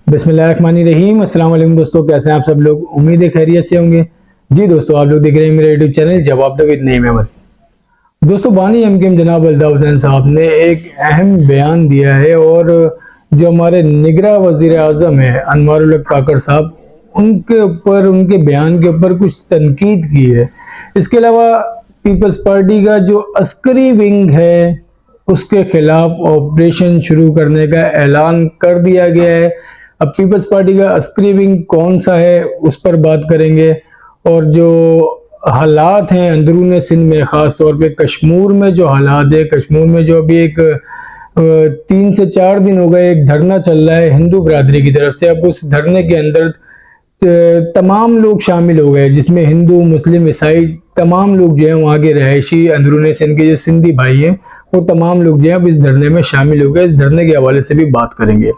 बिस्मिल्लाहिर्रहमानिर्रहीम। अस्सलाम वालेकुम दोस्तों, कैसे हैं आप सब लोग। उम्मीद है खैरियत से होंगे। जी दोस्तों, आप लोग देख रहे हैं मेरे यूट्यूब चैनल जवाब दो विद नईम अहमद। दोस्तों, बानी एमकेएम जनाब अल्ताफ हुसैन साहब ने एक अहम बयान दिया है और जो हमारे निगरां वजीर आजम है अनवारुल हक काकड़ साहब, उनके ऊपर, उनके बयान के ऊपर कुछ तनकीद की है। इसके अलावा पीपल्स पार्टी का जो अस्करी विंग है उसके खिलाफ ऑपरेशन शुरू करने का ऐलान कर दिया गया है। अब पीपल्स पार्टी का अस्करी विंग कौन सा है उस पर बात करेंगे, और जो हालात हैं अंदरून सिंध में, ख़ास तौर पे कश्मीर में जो हालात है, कश्मीर में जो अभी एक 3 से 4 दिन हो गए एक धरना चल रहा है हिंदू बरादरी की तरफ से। अब उस धरने के अंदर तमाम लोग शामिल हो गए, जिसमें हिंदू, मुस्लिम, ईसाई तमाम लोग जो है वहाँ के रहायशी अंदरून सिंध के जो सिंधी भाई हैं वो तमाम लोग जो है अब इस धरने में शामिल हो गए। इस धरने के हवाले से भी बात करेंगे।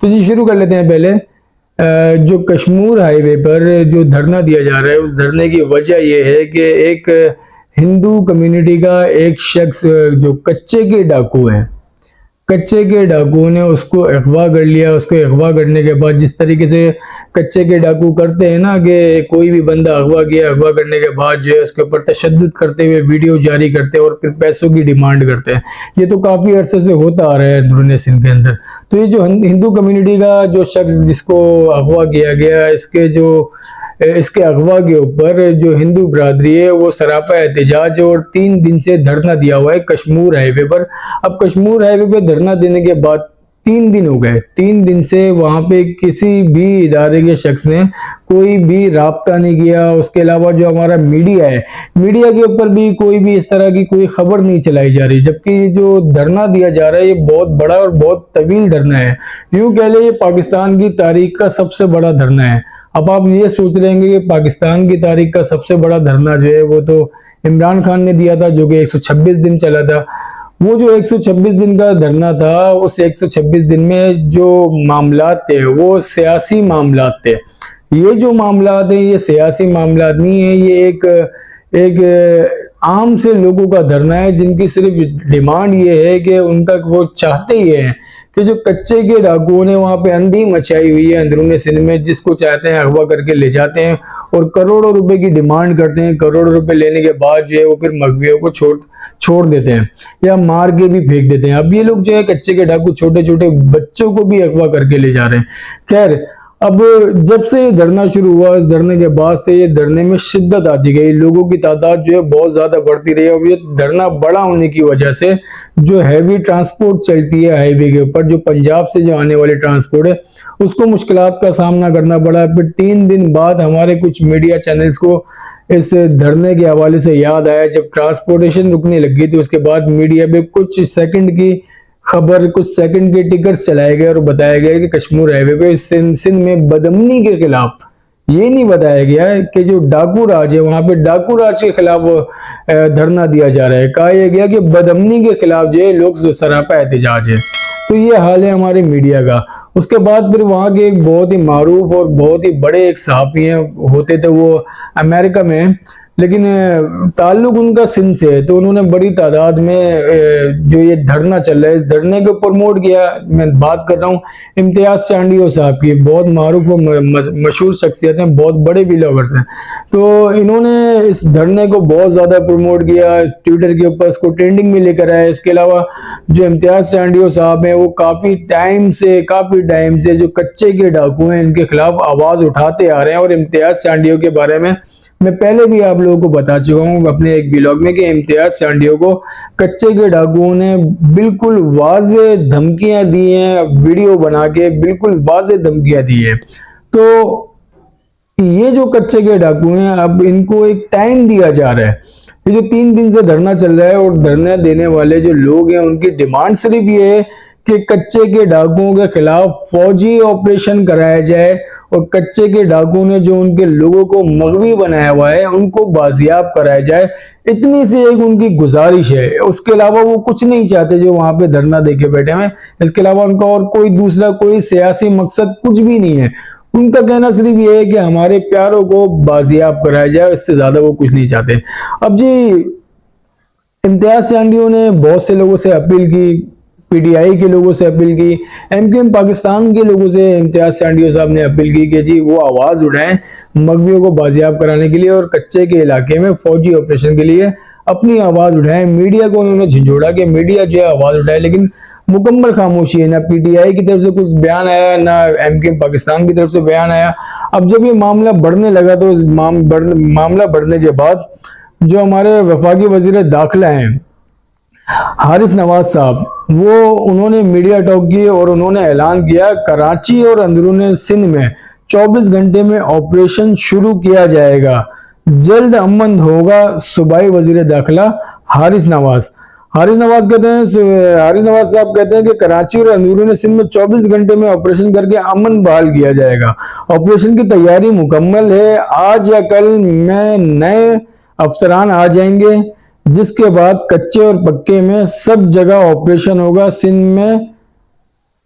तो जी शुरू कर लेते हैं। पहले जो कश्मीर हाईवे पर जो धरना दिया जा रहा है, उस धरने की वजह यह है कि एक हिंदू कम्युनिटी का एक शख्स जो कच्चे के डाकू हैं, कच्चे के डाकुओं ने उसको अगवा कर लिया। उसको अगवा करने के बाद जिस तरीके से कच्चे के डाकू करते हैं ना, कि कोई भी बंदा अगवा किया, अगवा करने के बाद जो है उसके ऊपर तशद्दुद करते हुए वीडियो जारी करते हैं और फिर पैसों की डिमांड करते हैं। ये तो काफ़ी अरसे से होता आ रहा है अंदरून सिंध के अंदर। तो ये जो हिंदू कम्युनिटी का जो शख्स जिसको अगवा किया गया, इसके अगवा के ऊपर जो हिंदू बरादरी है वो सरापा एहतजाज और 3 दिन से धरना दिया हुआ है कश्मीर हाईवे पर। अब कश्मीर हाईवे पे धरना देने के बाद 3 दिन हो गए। 3 दिन से वहां पे किसी भी इदारे के शख्स ने कोई भी राब्ता नहीं किया। उसके अलावा जो हमारा मीडिया है, मीडिया के ऊपर भी कोई भी इस तरह की कोई खबर नहीं चलाई जा रही, जबकि जो धरना दिया जा रहा है ये बहुत बड़ा और बहुत तवील धरना है। यूं कह ले ये पाकिस्तान की तारीख का सबसे बड़ा धरना है। अब आप ये सोच रहे हैं कि पाकिस्तान की तारीख का सबसे बड़ा धरना जो है वो तो इमरान खान ने दिया था, जो कि 126 दिन चला था। वो जो 126 दिन का धरना था, उस 126 दिन में जो मामलात थे वो सियासी मामलात थे। ये जो मामलात हैं ये सियासी मामलात नहीं है, ये एक आम से लोगों का धरना है, जिनकी सिर्फ डिमांड ये है कि उनका वो चाहते ही है कि जो कच्चे के डाकुओं ने वहां पे अंधी मचाई हुई है अंदरून सिंध में, जिसको चाहते हैं अगवा करके ले जाते हैं और करोड़ों रुपए की डिमांड करते हैं। करोड़ों रुपए लेने के बाद जो है वो फिर मगवियों को छोड़ देते हैं या मार के भी फेंक देते हैं। अब ये लोग जो है कच्चे के डाकू छोटे छोटे बच्चों को भी अगवा करके ले जा रहे हैं। खैर, अब जब से ये धरना शुरू हुआ, इस धरने के बाद से ये धरने में शिद्दत आती गई, लोगों की तादाद जो है बहुत ज्यादा बढ़ती रही। और ये धरना बड़ा होने की वजह से जो हैवी ट्रांसपोर्ट चलती है हाईवे के ऊपर, जो पंजाब से जो आने वाली ट्रांसपोर्ट है, उसको मुश्किलात का सामना करना पड़ा। फिर 3 दिन बाद हमारे कुछ मीडिया चैनल्स को इस धरने के हवाले से याद आया, जब ट्रांसपोर्टेशन रुकने लगी थी उसके बाद मीडिया पे कुछ सेकंड की खबर, कुछ सेकंड के टिकट्स चलाए गए और बताया गया कि कश्मीर हाईवे पे सिंध में बदअमनी के खिलाफ, ये नहीं बताया गया कि जो डाकू राज है वहां पे डाकू राज के खिलाफ धरना दिया जा रहा है। कहा यह गया कि बदअमनी के खिलाफ जो है लोग सरापा एहतजाज है। तो ये हाल है हमारे मीडिया का। उसके बाद फिर वहां के एक बहुत ही मारूफ और बहुत ही बड़े एक सहाफी होते थे, वो अमेरिका में, लेकिन ताल्लुक उनका सिंध से है, तो उन्होंने बड़ी तादाद में जो ये धरना चल रहा है इस धरने को प्रमोट किया। मैं बात कर रहा हूँ इम्तियाज चांडियो साहब की, बहुत मारूफ और मशहूर शख्सियत हैं, बहुत बड़े व्लॉगर्स हैं। तो इन्होंने इस धरने को बहुत ज्यादा प्रमोट किया, ट्विटर के ऊपर इसको ट्रेंडिंग में लेकर आया। इसके अलावा जो इम्तियाज चांडियो साहब हैं वो काफी टाइम से जो कच्चे के डाकू हैं इनके खिलाफ आवाज उठाते आ रहे हैं। और इम्तियाज चांडियो के बारे में मैं पहले भी आप लोगों को बता चुका हूं अपने एक ब्लॉग में कि इम्तियाज चांडियो को कच्चे के डाकुओं ने बिल्कुल वाज़े धमकियां दी हैं, वीडियो बना के बिल्कुल वाज़े धमकियां दी है। तो ये जो कच्चे के डाकू हैं अब इनको एक टाइम दिया जा रहा है। ये जो 3 दिन से धरना चल रहा है और धरना देने वाले जो लोग हैं उनकी डिमांड सिर्फ ये है कि कच्चे के डाकुओं के खिलाफ फौजी ऑपरेशन कराया जाए और कच्चे के डाकू ने जो उनके लोगों को मगवी बनाया हुआ है उनको बाजियाब कराया जाए। इतनी सी एक उनकी गुजारिश है, उसके अलावा वो कुछ नहीं चाहते जो वहां पे धरना देके बैठे हैं। इसके अलावा उनका और कोई दूसरा कोई सियासी मकसद कुछ भी नहीं है। उनका कहना सिर्फ ये है कि हमारे प्यारों को बाजियाब कराया जाए, इससे ज्यादा वो कुछ नहीं चाहते। अब जी इम्तियाज चांडियो ने बहुत से लोगों से अपील की पीटीआई के लोगों से अपील की, एमकेएम पाकिस्तान के लोगों से इम्तियाज चांडियो साहब ने अपील की कि जी वो आवाज उठाएं मगवियों को बाजियाब कराने के लिए और कच्चे के इलाके में फौजी ऑपरेशन के लिए अपनी आवाज उठाएं। मीडिया को उन्होंने झिझोड़ा कि मीडिया जो है आवाज उठाए, लेकिन मुकम्मल खामोशी है। ना पीटीआई की तरफ से कुछ बयान आया, ना एमकेएम पाकिस्तान की तरफ से बयान आया। अब जब ये मामला बढ़ने लगा तो मामला बढ़ने के बाद जो हमारे वफाकी वजीर दाखिला हैं हारिस नवाज साहब, वो उन्होंने मीडिया टॉक की और उन्होंने ऐलान किया कराची और अंदरून सिंध में 24 घंटे में ऑपरेशन शुरू किया जाएगा, जल्द अमन होगा। सूबाई वजीर दाखिला हारिस नवाज हारिस नवाज साहब कहते हैं कि कराची और अंदरून सिंध में 24 घंटे में ऑपरेशन करके अमन बहाल किया जाएगा। ऑपरेशन की तैयारी मुकम्मल है, आज या कल में नए अफसरान आ जाएंगे, जिसके बाद कच्चे और पक्के में सब जगह ऑपरेशन होगा। सिंध में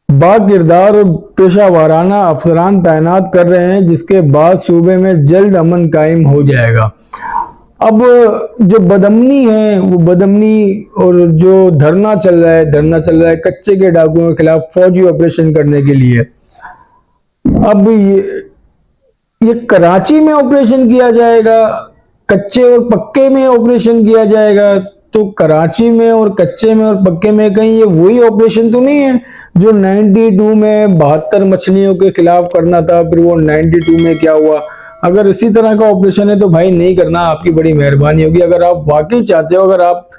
बाकिरदार और पेशा वाराना अफसरान तैनात कर रहे हैं, जिसके बाद सूबे में जल्द अमन कायम हो जाएगा। अब जो बदअमनी है वो बदअमनी और जो धरना चल रहा है कच्चे के डाकुओं के खिलाफ फौजी ऑपरेशन करने के लिए। अब ये कराची में ऑपरेशन किया जाएगा, कच्चे और पक्के में ऑपरेशन किया जाएगा। तो कराची में और कच्चे में और पक्के में कहीं ये वही ऑपरेशन तो नहीं है जो 92 में 72 मछलियों के खिलाफ करना था, फिर वो 92 में क्या हुआ। अगर इसी तरह का ऑपरेशन है तो भाई नहीं करना, आपकी बड़ी मेहरबानी होगी। अगर आप वाकई चाहते हो, अगर आप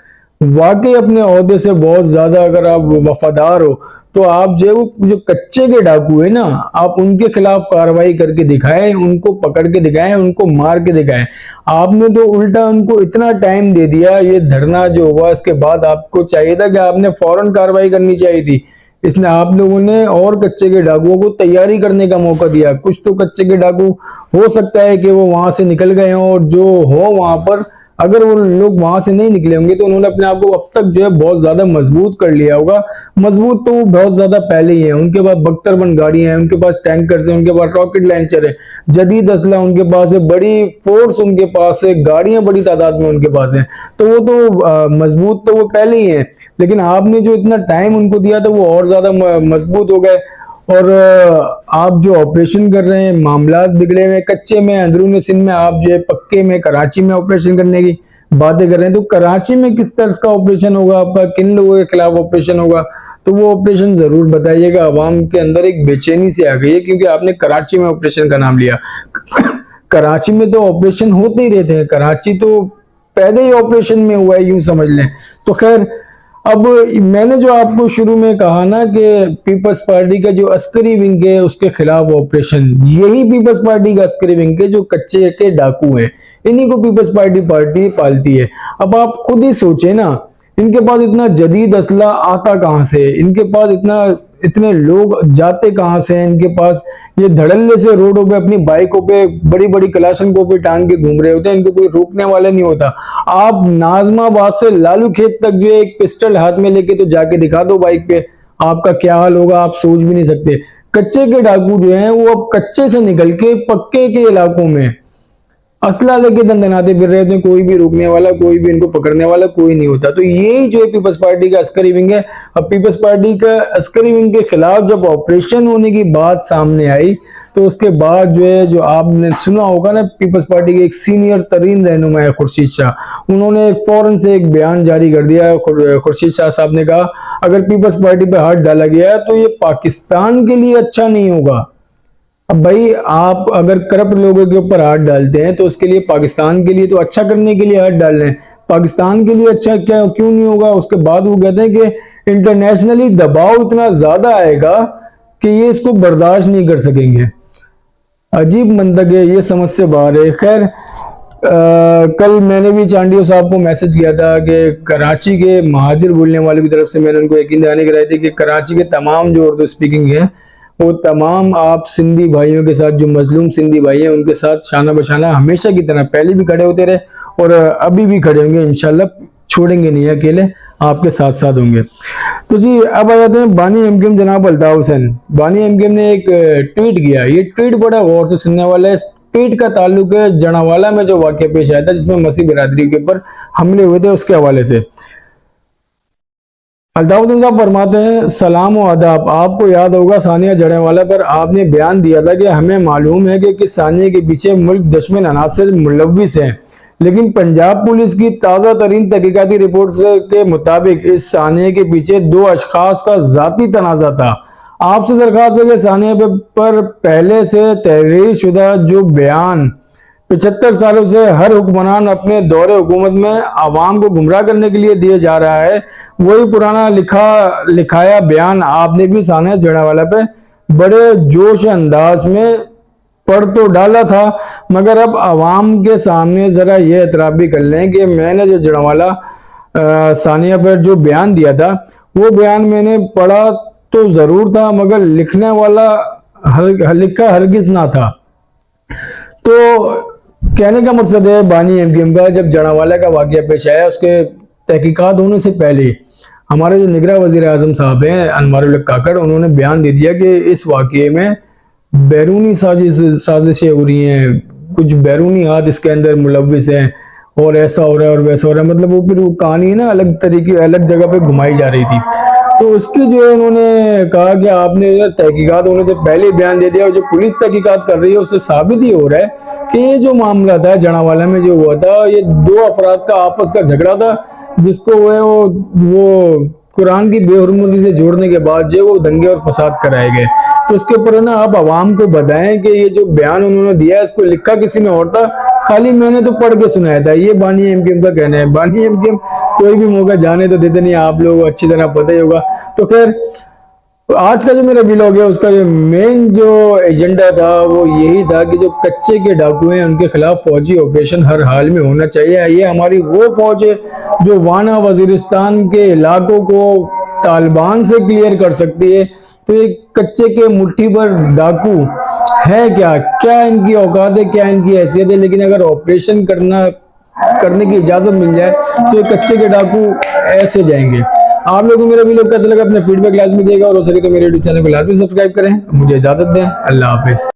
वाकई अपने ओहदे से बहुत ज्यादा अगर आप वफादार हो, तो आप जो कच्चे के डाकू है ना, आप उनके खिलाफ कार्रवाई करके दिखाएं, उनको पकड़ के दिखाएं, उनको मार के दिखाएं। आपने तो उल्टा उनको इतना टाइम दे दिया। ये धरना जो हुआ इसके बाद आपको चाहिए था कि आपने फौरन कार्रवाई करनी चाहिए थी। इसने आप लोगों ने और कच्चे के डाकुओं को तैयारी करने का मौका दिया। कुछ तो कच्चे के डाकू हो सकता है कि वो वहां से निकल गए हों, और जो हो वहां पर अगर वो लोग वहां से नहीं निकले होंगे तो उन्होंने अपने आप को अब तक जो है बहुत ज्यादा मजबूत कर लिया होगा। मजबूत तो वो बहुत ज्यादा पहले ही है। उनके पास बख्तरबंद गाड़ियां हैं, उनके पास टैंकर्स हैं, उनके पास रॉकेट लॉन्चर है, जदीद असला उनके पास है, बड़ी फोर्स उनके पास है, गाड़ियां बड़ी तादाद में उनके पास है। तो वो तो मजबूत तो वो पहले ही है, लेकिन आपने जो इतना टाइम उनको दिया था वो और ज्यादा मजबूत हो गए। और आप जो ऑपरेशन कर रहे हैं, मामला बिगड़े हुए कच्चे में अंदरून सिंध में, आप जो है पक्के में कराची में ऑपरेशन करने की बातें कर रहे हैं। तो कराची में किस तरह का ऑपरेशन होगा आपका, किन लोगों के खिलाफ ऑपरेशन होगा, तो वो ऑपरेशन जरूर बताइएगा। आवाम के अंदर एक बेचैनी से आ गई है क्योंकि आपने कराची में ऑपरेशन का नाम लिया। कराची में तो ऑपरेशन होते ही रहते हैं, कराची तो पहले ही ऑपरेशन में हुआ है यूं समझ लें। तो खैर, अब मैंने जो आपको शुरू में कहा ना कि पीपल्स पार्टी का जो अस्करी विंग है उसके खिलाफ ऑपरेशन, यही पीपल्स पार्टी का अस्करी विंग है जो कच्चे के डाकू हैं, इन्हीं को पीपल्स पार्टी पालती है। अब आप खुद ही सोचे ना, इनके पास इतना जदीद असला आता कहां से, इनके पास इतने लोग जाते कहां से हैं, इनके पास ये धड़ल्ले से रोडों पे अपनी बाइकों पे बड़ी बड़ी कलाशनकोफी टांग के घूम रहे होते हैं, इनको कोई रोकने वाला नहीं होता। आप नाजमाबाद से लालू खेत तक जो एक पिस्टल हाथ में लेके तो जाके दिखा दो बाइक पे, आपका क्या हाल होगा आप सोच भी नहीं सकते। कच्चे के डाकू जो हैं वो अब कच्चे से निकल के पक्के के इलाकों में असला लेके दंदनाते फिर रहे थे, कोई भी रोकने वाला, कोई भी इनको पकड़ने वाला कोई नहीं होता। तो यही जो है पीपल्स पार्टी का अस्करी विंग है। अब पीपल्स पार्टी का अस्करी विंग के खिलाफ जब ऑपरेशन होने की बात सामने आई तो उसके बाद जो है, जो आपने सुना होगा ना, पीपल्स पार्टी के एक सीनियर तरीन रहनुमा है खुर्शीद शाह, उन्होंने फौरन से एक बयान जारी कर दिया। खुर्शीद शाह साहब ने कहा अगर पीपल्स पार्टी पर हाथ डाला गया तो ये पाकिस्तान के लिए अच्छा नहीं होगा। अब भाई आप अगर करप्ट लोगों के ऊपर हाथ डालते हैं तो उसके लिए पाकिस्तान के लिए तो अच्छा करने के लिए हाथ डाल रहे हैं, पाकिस्तान के लिए अच्छा क्या क्यों नहीं होगा। उसके बाद वो कहते हैं कि इंटरनेशनली दबाव इतना ज्यादा आएगा कि ये इसको बर्दाश्त नहीं कर सकेंगे। अजीब मंतक है, ये समझ से बाहर है। खैर, कल मैंने भी चांडियो साहब को मैसेज किया था कि कराची के महाजिर बोलने वाले की तरफ से मैंने उनको यकीन दिलाने कराई थी कि कराची के तमाम जो उर्दू स्पीकिंग है वो तमाम आप सिंधी भाइयों के साथ, जो मजलूम सिंधी भाई हैं उनके साथ शाना बशाना हमेशा की तरह पहले भी खड़े होते रहे और अभी भी खड़े होंगे, इंशाल्लाह छोड़ेंगे नहीं, अकेले आपके साथ साथ होंगे। तो जी अब आ जाते हैं बानी एमकेएम जनाब अल्ताफ हुसैन। बानी एमकेएम ने एक ट्वीट किया, ये ट्वीट बड़ा गौर से सुनने वाला है। ट्वीट का ताल्लुक है जनावाला में जो वाकया पेश आया था जिसमें मसीह बिरादरी के ऊपर हमले हुए थे उसके हवाले से। अल्ताफ हुसैन साहब फरमाते हैं, सलाम व आदाब। आपको याद होगा सानिया जड़ेवाला पर आपने बयान दिया था कि हमें मालूम है कि किस सानिया के पीछे मुल्क दुश्मन अनासर मुलव्विस हैं, लेकिन पंजाब पुलिस की ताज़ा तरीन तहकीकाती रिपोर्ट के मुताबिक इस सानिया के पीछे 2 अशखास का जाती तनाज़ा था। आपसे दरख्वास्त है कि सानिया पर पहले से तहरीर शुदा जो बयान 75 सालों से हर हुक्मरान अपने दौरे हुकूमत में आवाम को गुमराह करने के लिए दिए जा रहा है, वही पुराना लिखाया बयान आपने भी सानिया जड़ेवाला पे बड़े जोश अंदाज में पढ़ तो डाला था, मगर अब आवाम के सामने जरा ये एतराफ़ भी कर लें कि मैंने जो जड़ेवाला सानिया पर जो बयान दिया था वो बयान मैंने पढ़ा तो जरूर था, मगर लिखने वाला लिखा हरगिज ना था। तो कहने का मकसद है बानी एमकेएम का, जब जड़ावाला का वाकया पेश आया उसके तहकीकात होने से पहले हमारे जो निगरान वजीर आजम साहब हैं अनवारुल हक काकड़, उन्होंने बयान दे दिया कि इस वाकये में बैरूनी साजिशें हो रही हैं, कुछ बैरूनी हाथ इसके अंदर मुलव्विस हैं और ऐसा हो रहा है और वैसा हो रहा है। मतलब वो फिर वो कहानी ना अलग तरीके अलग जगह पे घुमाई जा रही थी। तो उसकी जो है उन्होंने कहा कि आपने तहकीकात होने से पहले बयान दे दिया, और जो पुलिस तहकीकात कर रही है उससे साबित ही हो रहा है कि ये जो मामला था जड़ावाला में जो हुआ था, ये 2 अफराद का आपस का झगड़ा था, जिसको वो कुरान की बेहुरमती से जोड़ने के बाद जो वो दंगे और फसाद कराए गए। तो उसके ऊपर है ना आप आवाम को बताएं कि ये जो बयान उन्होंने दिया है इसको लिखा किसी ने और था, खाली मैंने तो पढ़ के सुनाया था। ये बानी एमकेएम का कहना है। बानी एमकेएम कोई भी मौका जाने तो देते नहीं, आप लोग अच्छी तरह पता ही होगा। तो खैर आज का जो मेरा व्लॉग है उसका जो मेन जो एजेंडा था वो यही था कि जो कच्चे के डाकू हैं उनके खिलाफ फौजी ऑपरेशन हर हाल में होना चाहिए। ये हमारी वो फौज है जो वाना वजीरिस्तान के इलाकों को तालिबान से क्लियर कर सकती है। तो ये कच्चे के मुट्ठी पर डाकू है क्या इनकी औकात है, क्या इनकी हैसियत है, लेकिन अगर ऑपरेशन करने की इजाजत मिल जाए तो ये कच्चे के डाकू ऐसे जाएंगे। आप लोगों को मेरा वीडियो कैसा लगा अपने फीडबैक लाजमी देगा, और हो सके तो मेरे यूट्यूब चैनल को लाजमी सब्सक्राइब करें। मुझे इजाजत दें। अल्लाह हाफिज।